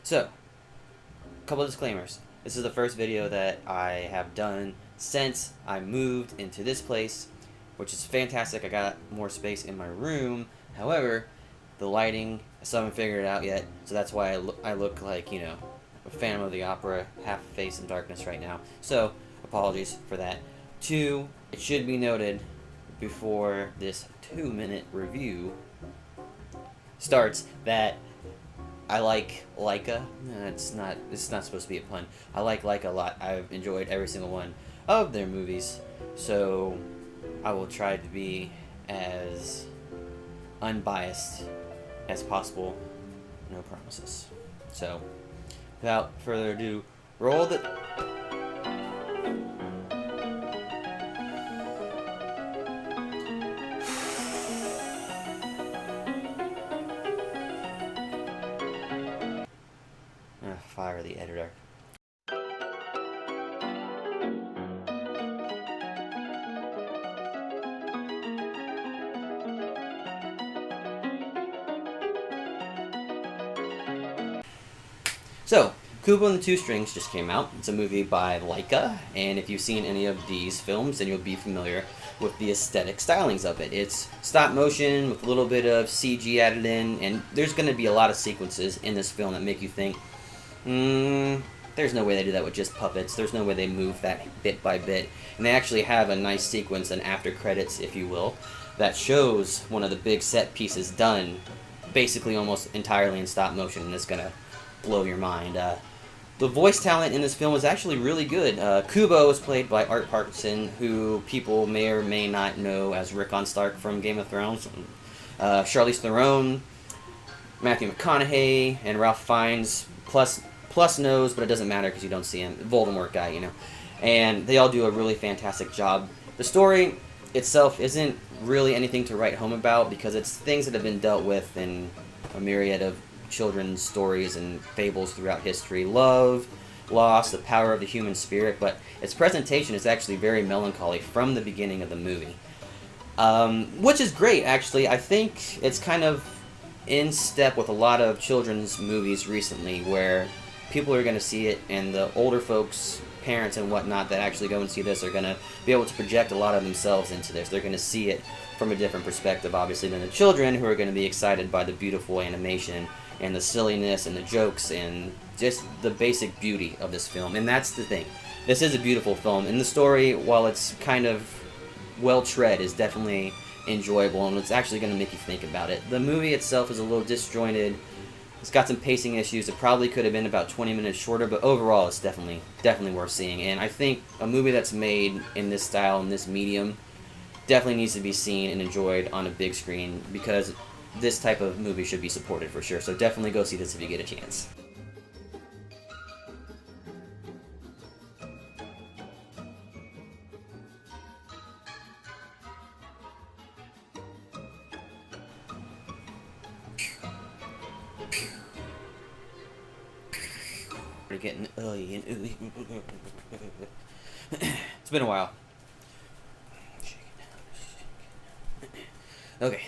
So, a couple of disclaimers. This is the first video that I have done since I moved into this place, which is fantastic. I got more space in my room. However, the lighting, I still haven't figured it out yet, so that's why I look like, you know, a Phantom of the Opera, half face in darkness right now. So, apologies for that. Two, it should be noted before this 2-minute review starts that I like Leica. It's not supposed to be a pun. I like Leica a lot. I've enjoyed every single one of their movies. So I will try to be as unbiased as possible. No promises. So without further ado, roll the... fire the editor. So, Kubo and the Two Strings just came out. It's a movie by Leica, and if you've seen any of these films, then you'll be familiar with the aesthetic stylings of it. It's stop motion with a little bit of CG added in, and there's going to be a lot of sequences in this film that make you think, there's no way they do that with just puppets. There's no way they move that bit by bit. And they actually have a nice sequence, an after credits, if you will, that shows one of the big set pieces done basically almost entirely in stop motion, and it's going to blow your mind. The voice talent in this film is actually really good. Kubo is played by Art Parkinson, who people may or may not know as Rickon Stark from Game of Thrones. Charlize Theron, Matthew McConaughey, and Ralph Fiennes, plus nose, but it doesn't matter because you don't see him. Voldemort guy, you know. And they all do a really fantastic job. The story itself isn't really anything to write home about because it's things that have been dealt with in a myriad of children's stories and fables throughout history. Love, loss, the power of the human spirit, but its presentation is actually very melancholy from the beginning of the movie. Which is great, actually. I think it's kind of in step with a lot of children's movies recently where people are going to see it, and the older folks, parents and whatnot that actually go and see this are going to be able to project a lot of themselves into this. They're going to see it from a different perspective, obviously, than the children, who are going to be excited by the beautiful animation and the silliness and the jokes and just the basic beauty of this film. And that's the thing. This is a beautiful film, and the story, while it's kind of well-tread, is definitely enjoyable, and it's actually going to make you think about it. The movie itself is a little disjointed. It's got some pacing issues. It probably could have been about 20 minutes shorter, but overall it's definitely worth seeing. And I think a movie that's made in this style, in this medium, definitely needs to be seen and enjoyed on a big screen, because this type of movie should be supported for sure. So definitely go see this if you get a chance. We're getting ooey and ooey. It's been a while. Okay.